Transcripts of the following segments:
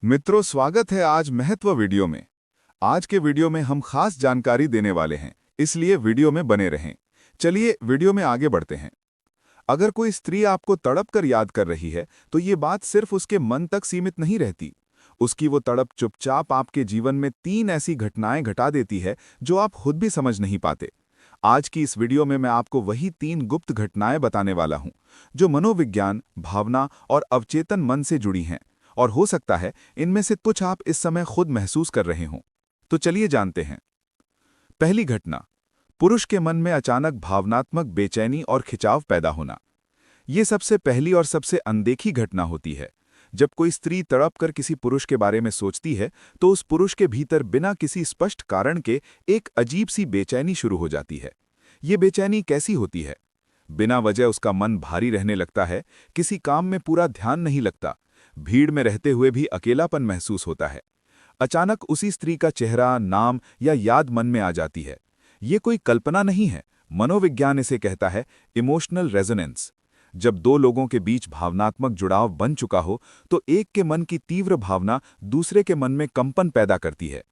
मित्रों, स्वागत है आज महत्व वीडियो में। आज के वीडियो में हम खास जानकारी देने वाले हैं, इसलिए वीडियो में बने रहें। चलिए वीडियो में आगे बढ़ते हैं। अगर कोई स्त्री आपको तड़प कर याद कर रही है, तो ये बात सिर्फ उसके मन तक सीमित नहीं रहती। उसकी वो तड़प चुपचाप आपके जीवन में 3 ऐसी घटनाएं घटा देती है जो आप खुद भी समझ नहीं पाते। आज की इस वीडियो में मैं आपको वही 3 गुप्त घटनाएं बताने वाला हूं, जो मनोविज्ञान, भावना और अवचेतन मन से जुड़ी हैं। और हो सकता है इनमें से कुछ आप इस समय खुद महसूस कर रहे हों। तो चलिए जानते हैं। पहली घटना, पुरुष के मन में अचानक भावनात्मक बेचैनी और खिंचाव पैदा होना। ये सबसे पहली और सबसे अनदेखी घटना होती है। जब कोई स्त्री तड़प कर किसी पुरुष के बारे में सोचती है, तो उस पुरुष के भीतर बिना किसी स्पष्ट कारण के एक अजीब सी बेचैनी शुरू हो जाती है। ये बेचैनी कैसी होती है? बिना वजह उसका मन भारी रहने लगता है, किसी काम में पूरा ध्यान नहीं लगता, भीड़ में रहते हुए भी अकेलापन महसूस होता है। अचानक उसी स्त्री का चेहरा, नाम या याद मन में आ जाती है। ये कोई कल्पना नहीं है, मनोविज्ञान इसे कहता है इमोशनल रेजोनेंस। जब दो लोगों के बीच भावनात्मक जुड़ाव बन चुका हो, तो एक के मन की तीव्र भावना दूसरे के मन में कंपन पैदा करती है।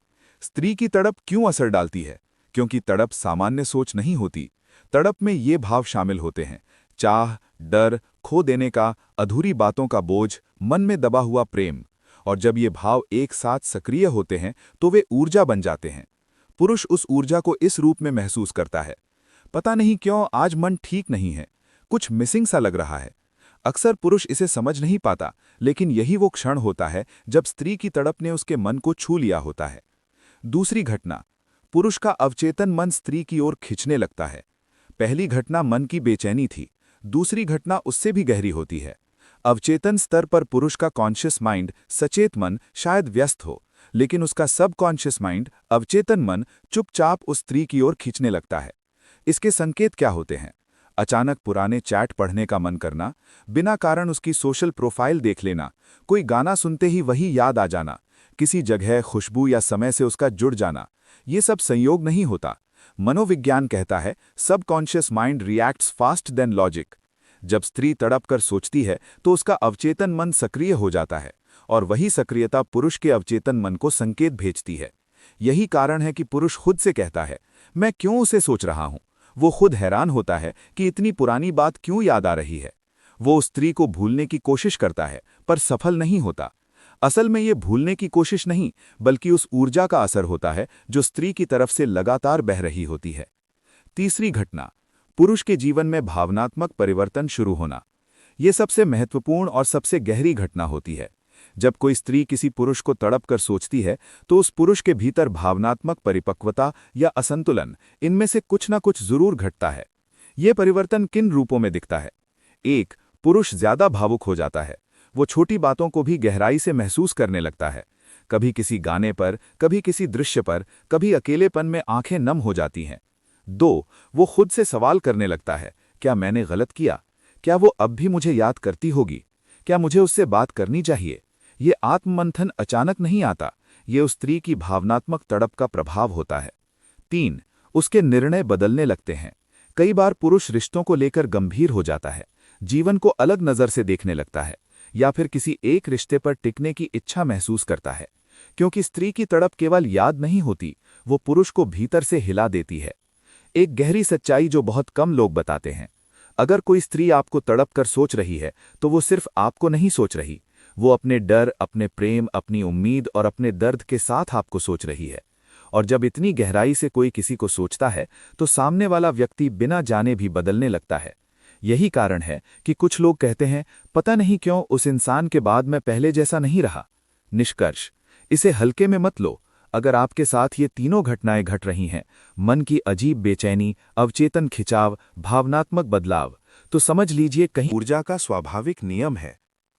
स्त्री की तड़प क्यों असर डालती है? क्योंकि तड़प सामान्य सोच नहीं होती। तड़प में ये भाव शामिल होते हैं: चाह, डर, खो देने का, अधूरी बातों का बोझ, मन में दबा हुआ प्रेम। और जब ये भाव एक साथ सक्रिय होते हैं, तो वे ऊर्जा बन जाते हैं। पुरुष उस ऊर्जा को इस रूप में महसूस करता है: पता नहीं क्यों आज मन ठीक नहीं है, कुछ मिसिंग सा लग रहा है। अक्सर पुरुष इसे समझ नहीं पाता, लेकिन यही वो क्षण होता है जब स्त्री की तड़प ने उसके मन को छू लिया होता है। दूसरी घटना, पुरुष का अवचेतन मन स्त्री की ओर खिंचने लगता है। पहली घटना मन की बेचैनी थी, दूसरी घटना उससे भी गहरी होती है। अवचेतन स्तर पर पुरुष का कॉन्शियस माइंड, सचेत मन शायद व्यस्त हो, लेकिन उसका सबकॉन्शियस माइंड, अवचेतन मन, चुपचाप उस स्त्री की ओर खींचने लगता है। इसके संकेत क्या होते हैं? अचानक पुराने चैट पढ़ने का मन करना, बिना कारण उसकी सोशल प्रोफाइल देख लेना, कोई गाना सुनते ही वही याद आ जाना, किसी जगह, खुशबू या समय से उसका जुड़ जाना। ये सब संयोग नहीं होता। मनोविज्ञान कहता है subconscious mind reacts fast than logic. जब स्त्री तड़प कर सोचती है, तो उसका अवचेतन मन सक्रिय हो जाता है, और वही सक्रियता पुरुष के अवचेतन मन को संकेत भेजती है। यही कारण है कि पुरुष खुद से कहता है, मैं क्यों उसे सोच रहा हूं। वो खुद हैरान होता है कि इतनी पुरानी बात क्यों याद आ रही है। वो उस स्त्री को भूलने की कोशिश करता है, पर सफल नहीं होता। असल में ये भूलने की कोशिश नहीं, बल्कि उस ऊर्जा का असर होता है जो स्त्री की तरफ से लगातार बह रही होती है। तीसरी घटना, पुरुष के जीवन में भावनात्मक परिवर्तन शुरू होना। ये सबसे महत्वपूर्ण और सबसे गहरी घटना होती है। जब कोई स्त्री किसी पुरुष को तड़प कर सोचती है, तो उस पुरुष के भीतर भावनात्मक परिपक्वता या असंतुलन, इनमें से कुछ ना कुछ जरूर घटता है। ये परिवर्तन किन रूपों में दिखता है? 1. पुरुष ज्यादा भावुक हो जाता है। वो छोटी बातों को भी गहराई से महसूस करने लगता है। कभी किसी गाने पर, कभी किसी दृश्य पर, कभी अकेलेपन में आंखें नम हो जाती हैं। 2. वो खुद से सवाल करने लगता है, क्या मैंने गलत किया? क्या वो अब भी मुझे याद करती होगी? क्या मुझे उससे बात करनी चाहिए? ये आत्ममंथन अचानक नहीं आता, ये उस स्त्री की भावनात्मक तड़प का प्रभाव होता है। 3. उसके निर्णय बदलने लगते हैं। कई बार पुरुष रिश्तों को लेकर गंभीर हो जाता है, जीवन को अलग नज़र से देखने लगता है, या फिर किसी एक रिश्ते पर टिकने की इच्छा महसूस करता है। क्योंकि स्त्री की तड़प केवल याद नहीं होती, वो पुरुष को भीतर से हिला देती है। एक गहरी सच्चाई जो बहुत कम लोग बताते हैं: अगर कोई स्त्री आपको तड़प कर सोच रही है, तो वो सिर्फ आपको नहीं सोच रही, वो अपने डर, अपने प्रेम, अपनी उम्मीद और अपने दर्द के साथ आपको सोच रही है। और जब इतनी गहराई से कोई किसी को सोचता है, तो सामने वाला व्यक्ति बिना जाने भी बदलने लगता है। यही कारण है कि कुछ लोग कहते हैं, पता नहीं क्यों उस इंसान के बाद मैं पहले जैसा नहीं रहा। निष्कर्ष, इसे हल्के में मत लो। अगर आपके साथ ये तीनों घटनाएं घट रही हैं, मन की अजीब बेचैनी, अवचेतन खिंचाव, भावनात्मक बदलाव, तो समझ लीजिए कहीं ऊर्जा का स्वाभाविक नियम है।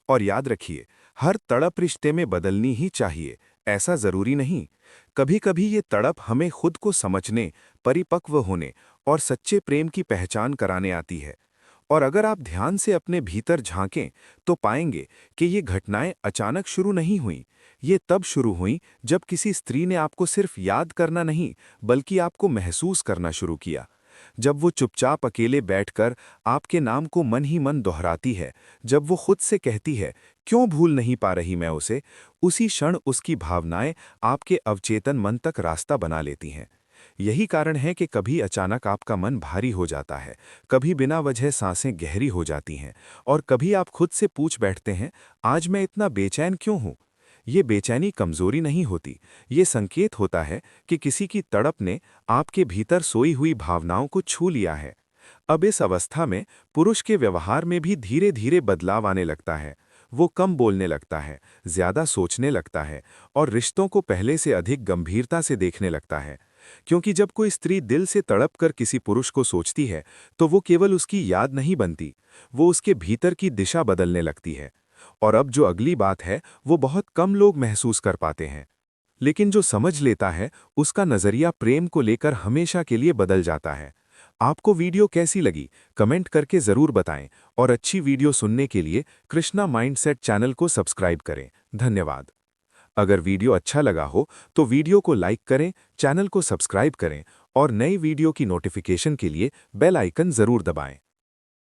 और याद रखिए, हर तड़प रिश्ते में बदलनी ही चाहिए, ऐसा जरूरी नहीं। कभी कभी ये तड़प हमें खुद को समझने, परिपक्व होने और सच्चे प्रेम की पहचान कराने आती है। और अगर आप ध्यान से अपने भीतर झांकें, तो पाएंगे कि ये घटनाएं अचानक शुरू नहीं हुईं। ये तब शुरू हुईं जब किसी स्त्री ने आपको सिर्फ याद करना नहीं, बल्कि आपको महसूस करना शुरू किया। जब वो चुपचाप अकेले बैठकर आपके नाम को मन ही मन दोहराती है, जब वो खुद से कहती है, क्यों भूल नहीं पा रही मैं उसे, उसी क्षण उसकी भावनाएं आपके अवचेतन मन तक रास्ता बना लेती हैं। यही कारण है कि कभी अचानक आपका मन भारी हो जाता है, कभी बिना वजह सांसें गहरी हो जाती हैं, और कभी आप खुद से पूछ बैठते हैं, आज मैं इतना बेचैन क्यों हूँ? ये बेचैनी कमजोरी नहीं होती, ये संकेत होता है कि किसी की तड़प ने आपके भीतर सोई हुई भावनाओं को छू लिया है। अब इस अवस्था में पुरुष के व्यवहार में भी धीरे धीरे बदलाव आने लगता है। वो कम बोलने लगता है, ज्यादा सोचने लगता है, और रिश्तों को पहले से अधिक गंभीरता से देखने लगता है। क्योंकि जब कोई स्त्री दिल से तड़प कर किसी पुरुष को सोचती है, तो वो केवल उसकी याद नहीं बनती, वो उसके भीतर की दिशा बदलने लगती है। और अब जो अगली बात है, वो बहुत कम लोग महसूस कर पाते हैं। लेकिन जो समझ लेता है, उसका नजरिया प्रेम को लेकर हमेशा के लिए बदल जाता है। आपको वीडियो कैसी लगी, कमेंट करके जरूर बताएं, और अच्छी वीडियो सुनने के लिए कृष्णा माइंडसेट चैनल को सब्सक्राइब करें। धन्यवाद। अगर वीडियो अच्छा लगा हो तो वीडियो को लाइक करें, चैनल को सब्सक्राइब करें, और नई वीडियो की नोटिफिकेशन के लिए बेल आइकन जरूर दबाएं।